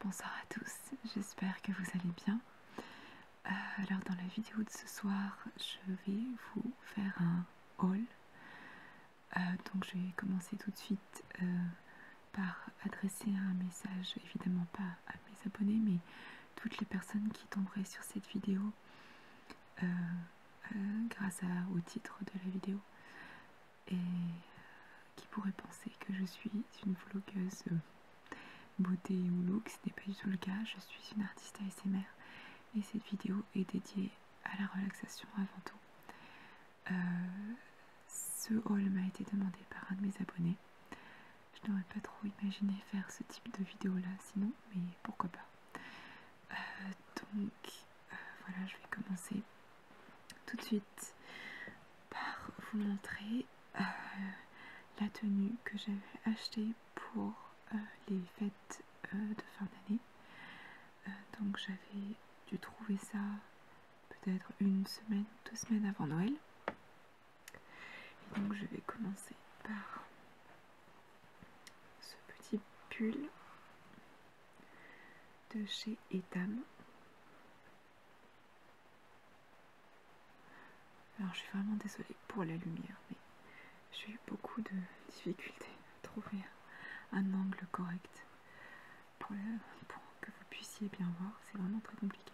Bonsoir à tous, j'espère que vous allez bien. Alors dans la vidéo de ce soir, je vais vous faire un haul. Donc je vais commencer tout de suite par adresser un message, évidemment pas à mes abonnés, mais toutes les personnes qui tomberaient sur cette vidéo grâce au titre de la vidéo et qui pourraient penser que je suis une vlogueuse beauté ou look. Ce n'est pas du tout le cas, je suis une artiste ASMR et cette vidéo est dédiée à la relaxation avant tout. Ce haul m'a été demandé par un de mes abonnés. Je n'aurais pas trop imaginé faire ce type de vidéo là sinon, mais pourquoi pas. Voilà, je vais commencer tout de suite par vous montrer la tenue que j'avais achetée pour les fêtes de fin d'année. Donc j'avais dû trouver ça peut-être une semaine, 2 semaines avant Noël. Et donc je vais commencer par ce petit pull de chez Etam. Alors je suis vraiment désolée pour la lumière, mais j'ai eu beaucoup de difficultés à trouver un angle correct pour que vous puissiez bien voir. C'est vraiment très compliqué.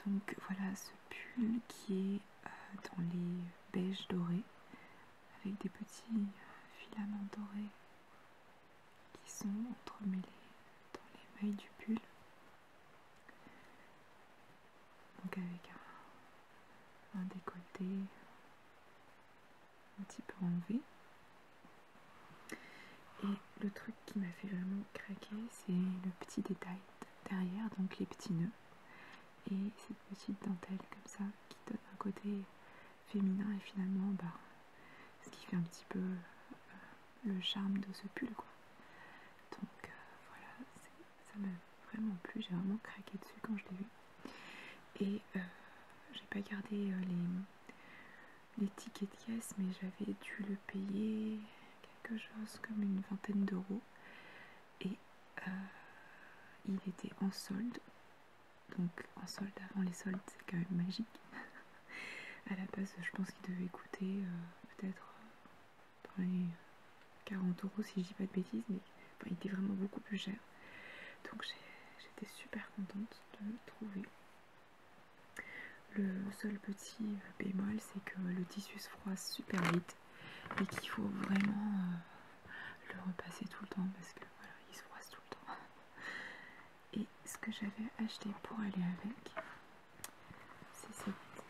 Donc voilà ce pull qui est dans les beiges dorés avec des petits filaments dorés qui sont entremêlés dans les mailles du pull. Donc avec un décolleté un petit peu enlevé. Et le truc qui m'a fait vraiment craquer, c'est le petit détail derrière, donc les petits nœuds et cette petite dentelle comme ça qui donne un côté féminin et finalement ce qui fait un petit peu le charme de ce pull quoi. Donc voilà, ça m'a vraiment plu, j'ai vraiment craqué dessus quand je l'ai vu. Et j'ai pas gardé les tickets de caisse, mais j'avais dû le payer quelque chose comme une vingtaine d'euros et il était en solde. Donc en solde avant les soldes, c'est quand même magique. À la base je pense qu'il devait coûter peut-être dans les 40 euros si je dis pas de bêtises, mais enfin, il était vraiment beaucoup plus cher. Donc j'étais super contente de le trouver. Le seul petit bémol, c'est que le tissu se froisse super vite et qu'il faut vraiment le repasser tout le temps parce que voilà, il se froisse tout le temps. Et ce que j'avais acheté pour aller avec, c'est cette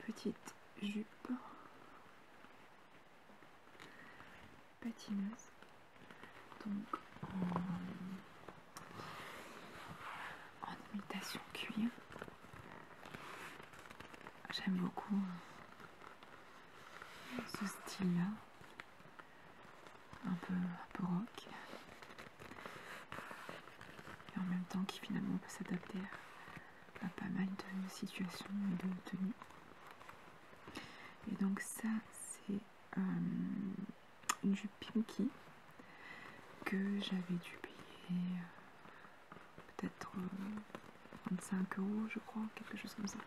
petite jupe patineuse, donc en imitation cuir. J'aime beaucoup ce style là, un peu rock, et en même temps qui finalement peut s'adapter à pas mal de situations et de tenues. Et donc ça c'est une jupe Pimki que j'avais dû payer peut-être 25 euros je crois, quelque chose comme ça.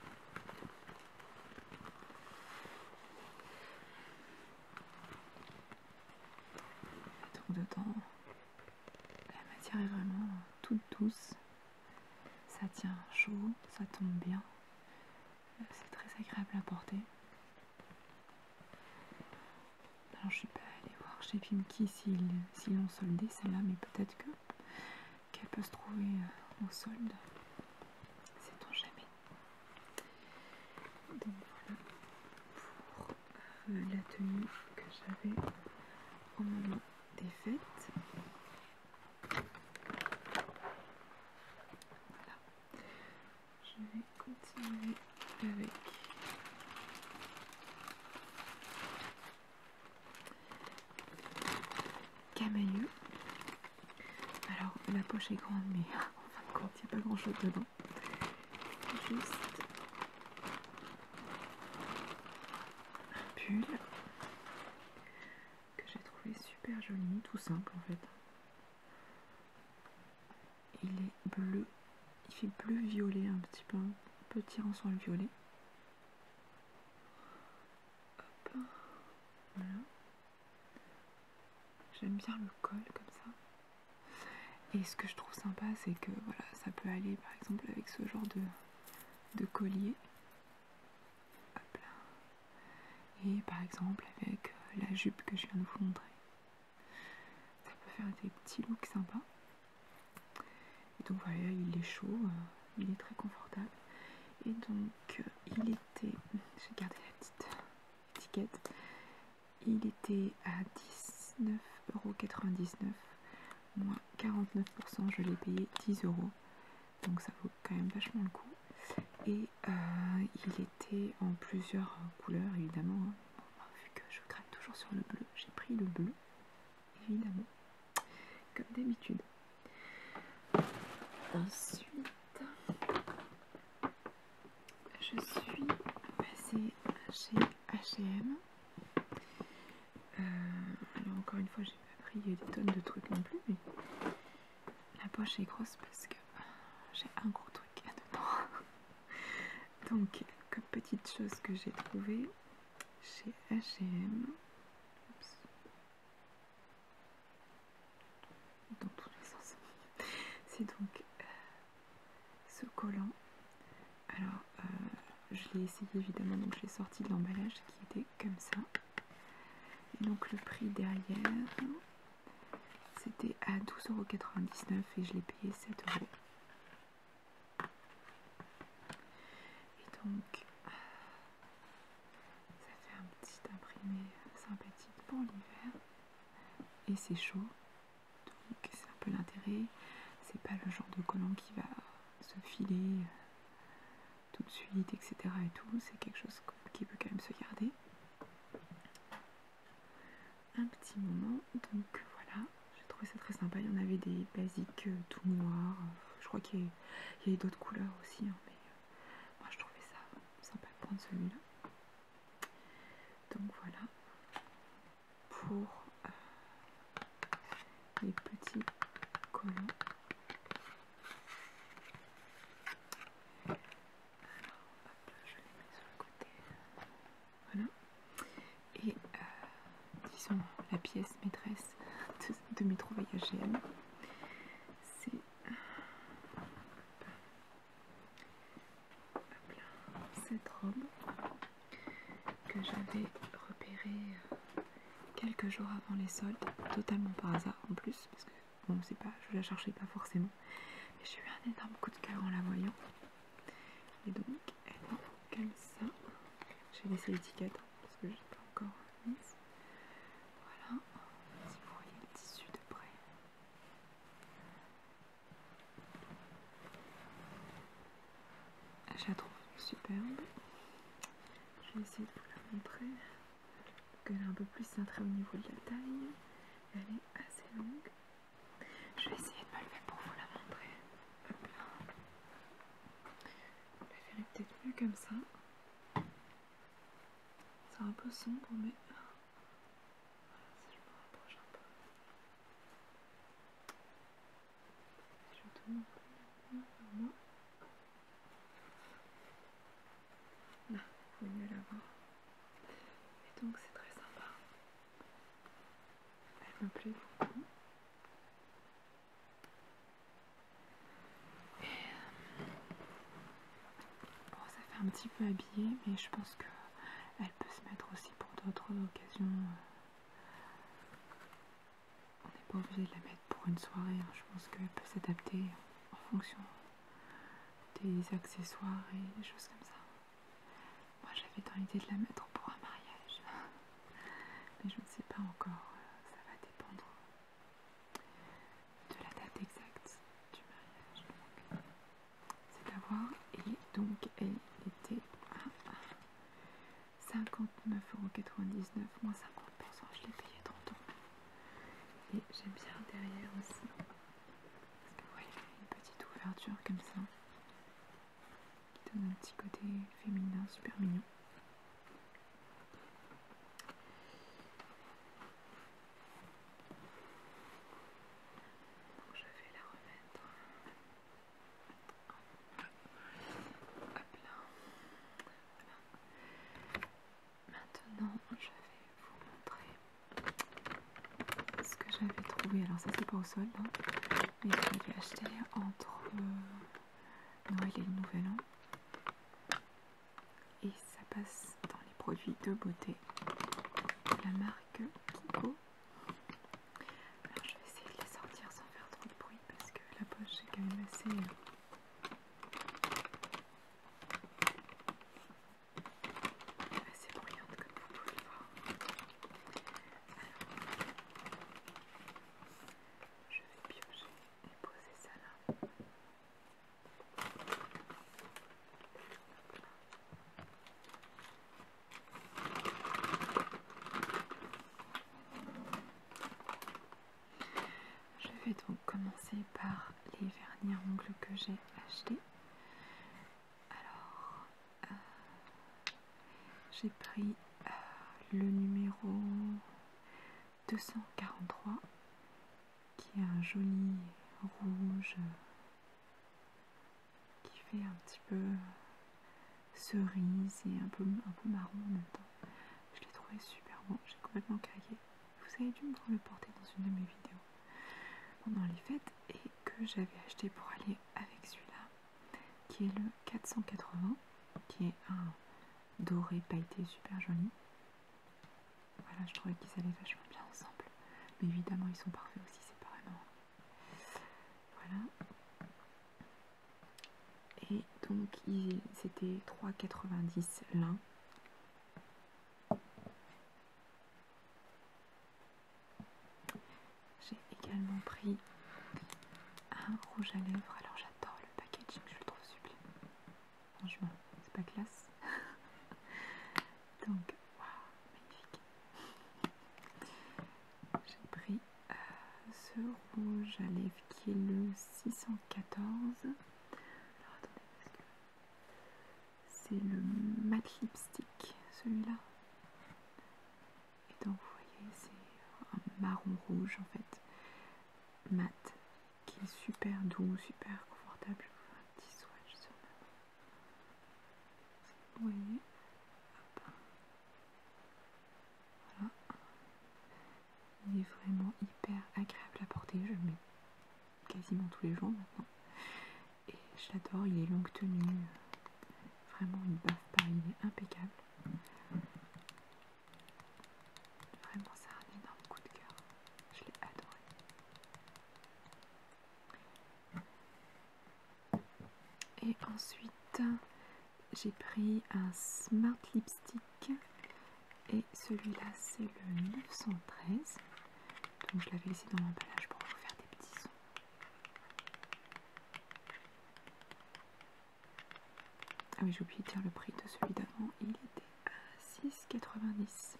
Donc dedans la matière est vraiment toute douce, ça tient chaud, ça tombe bien, c'est très agréable à porter. Alors je suis pas allée voir chez Pimki s'ils l'ont soldé celle-là, mais peut-être qu'elle peut se trouver en solde, sait-on jamais. Donc voilà pour la tenue que j'avais au moment des fêtes. Voilà, je vais continuer avec Camailleux. Alors la poche est grande, mais en fin de compte il n'y a pas grand chose dedans, juste un pull que j'ai trouvé super joli, tout simple en fait, il est bleu, il fait bleu violet un petit peu tirant sur le violet. Hop. Voilà. J'aime bien le col comme ça. Et ce que je trouve sympa, c'est que voilà, ça peut aller par exemple avec ce genre de collier. Hop là. Et par exemple avec la jupe que je viens de vous montrer. Ça peut faire des petits looks sympas. Et donc voilà, il est chaud, il est très confortable. Et donc il était, j'ai gardé la petite étiquette, il était à 19,99 €, moins 49%, je l'ai payé 10 €. Donc ça vaut quand même vachement le coup. Et il était en plusieurs couleurs évidemment. Bon, vu que je craque toujours sur le bleu, j'ai pris le bleu, évidemment, comme d'habitude. Ensuite, je suis passée chez H&M. Alors encore une fois, j'ai pas pris des tonnes de trucs non plus, mais la poche est grosse parce que j'ai un gros truc là-dedans. Donc, comme petite chose que j'ai trouvée chez H&M, dans tous les sens, c'est donc ce collant. Alors, je l'ai essayé évidemment, donc je l'ai sorti de l'emballage qui était comme ça. Et donc le prix derrière, c'était à 12,99 € et je l'ai payé 7 €. Et donc, ça fait un petit imprimé sympathique pour l'hiver. Et c'est chaud, donc c'est un peu l'intérêt. C'est pas le genre de collant qui va se filer tout de suite, etc. et tout. C'est quelque chose qui peut quand même se garder un petit moment. Donc voilà, j'ai trouvé ça très sympa. Il y en avait des basiques tout noirs. Je crois qu'il y avait d'autres couleurs aussi, hein, mais moi je trouvais ça sympa de prendre celui-là. Donc voilà pour les petits collants. Alors hop, je les mets sur le côté. Voilà. Et disons la pièce maîtresse de mes trouvailles H&M, c'est cette robe que j'avais repérée quelques jours avant les soldes, totalement par hasard en plus, parce que bon, c'est pas, je la cherchais pas forcément, mais j'ai eu un énorme coup de cœur en la voyant. Et donc elle est comme ça. J'ai laissé l'étiquette parce que je l'ai pas encore mise. Voilà, si vous voyez le tissu de près. Je la trouve superbe. Je vais essayer de vous la montrer. Donc elle est un peu plus cintrée au niveau de la taille. Elle est assez longue. Je vais essayer de me lever pour vous la montrer. Hop là. Vous la verrez peut-être mieux comme ça. C'est un peu sombre, mais si je me rapproche un peu. Je tourne un peu vers moi. Là, vous pouvez mieux la voir. Et donc c'est très sympa. Elle me plaît beaucoup. Et bon, ça fait un petit peu habillé, mais je pense que elle peut se mettre aussi pour d'autres occasions. On n'est pas obligé de la mettre pour une soirée, hein. Je pense qu'elle peut s'adapter en fonction des accessoires et des choses comme ça. Moi j'avais dans l'idée de la mettre pour un mariage, mais je ne sais pas encore, ça va dépendre de la date exacte du mariage. C'est à voir. Et donc elle était à 59,99 € moins 50%, je l'ai payé 30 €. Et j'aime bien derrière aussi, parce que vous voyez, une petite ouverture comme ça, qui donne un petit côté féminin super mignon. Donc je vais la remettre trouvé, alors ça c'est pas au solde, hein, mais je l'avais acheté entre Noël et le Nouvel An. Et ça passe dans les produits de beauté de la marque Kiko. Alors je vais essayer de les sortir sans faire trop de bruit parce que la poche est quand même assez bruyante comme vous pouvez le voir. Alors, je vais piocher et poser ça là. Je vais donc commencer par les vernis à ongles que j'ai achetés. Alors, j'ai pris le numéro 243 qui est un joli rouge qui fait un petit peu cerise et un peu marron en même temps. Je l'ai trouvé super bon, j'ai complètement craqué. Vous avez dû me voir le porter dans une de mes vidéos pendant les fêtes et que j'avais acheté pour aller avec celui-là qui est le 480 qui est un doré pailleté super joli. Voilà, je trouvais qu'ils allaient vachement bien ensemble, mais évidemment ils sont parfaits aussi séparément. Voilà. Et donc c'était 3,90 l'un. J'ai également pris un rouge à lèvres. Alors j'adore le packaging, je le trouve sublime. Franchement, c'est pas classe. Donc, waouh, magnifique. J'ai pris ce rouge à lèvres qui est le 614. Alors attendez, parce que c'est le matte lipstick, celui-là. Et donc, vous voyez, c'est un marron rouge en fait, mat, qui est super doux, super confortable. Je vous fais un petit swatch sur ma main. Vous voyez, hop. Voilà. Il est vraiment hyper agréable à porter. Je le mets quasiment tous les jours maintenant. Et je l'adore, il est longue tenue. Vraiment, il ne bave pas, il est impeccable. Vraiment, c'est un énorme coup de cœur. Je l'ai adoré. Et ensuite, j'ai pris un Smart Lipstick. Et celui-là, c'est le 913. Donc, je l'avais laissé dans l'emballage pour vous faire des petits sons. Ah oui, j'ai oublié de dire le prix de celui d'avant. Il était à 6,90.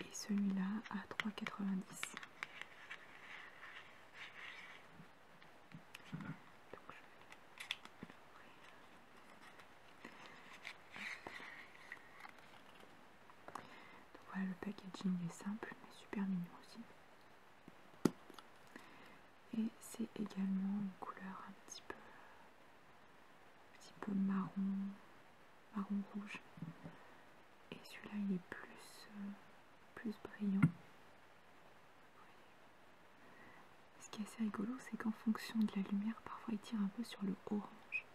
Et celui-là à 3,90. Voilà, le packaging est simple mais super mignon aussi. Et c'est également une couleur un petit peu marron rouge. Et celui-là il est plus brillant. Ce qui est assez rigolo, c'est qu'en fonction de la lumière, parfois il tire un peu sur le orange.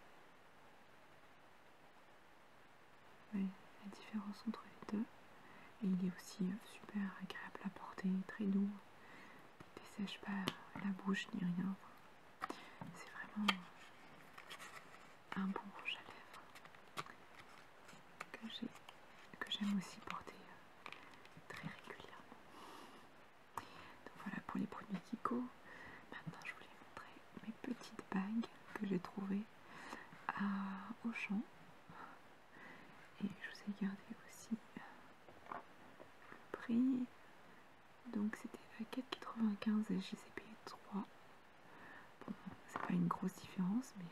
Ouais, la différence entre les deux. Et il est aussi super agréable à porter, très doux. Il ne dessèche pas la bouche ni rien. C'est vraiment un bon rouge à lèvres que j'aime aussi porter très régulièrement. Donc voilà pour les produits Kiko. Maintenant je voulais montrer mes petites bagues que j'ai trouvées à Auchan. Et je vous ai gardé aussi le prix. Donc c'était à 4,95 et je les ai payés 3. Bon, c'est pas une grosse différence, mais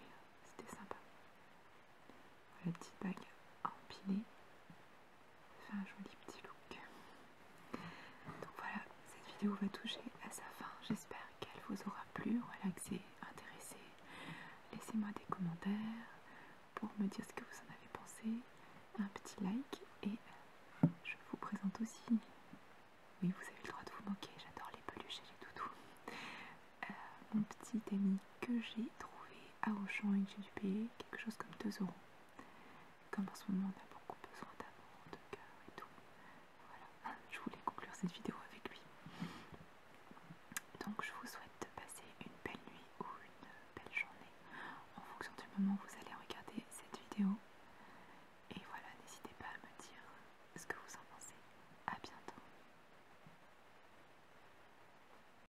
c'était sympa. Voilà, petite bague à empiler. Ça fait un joli petit look. Donc voilà, cette vidéo va toucher à sa fin. J'espère qu'elle vous aura plu, relaxé, intéressé. Laissez-moi des commentaires pour me dire ce que vous en avez pensé. Un petit like et je vous présente aussi petit ami que j'ai trouvé à Auchan et que j'ai dû payer quelque chose comme 2 euros. Comme en ce moment on a beaucoup besoin d'amour, de cœur et tout. Voilà, je voulais conclure cette vidéo avec lui. Donc je vous souhaite de passer une belle nuit ou une belle journée en fonction du moment où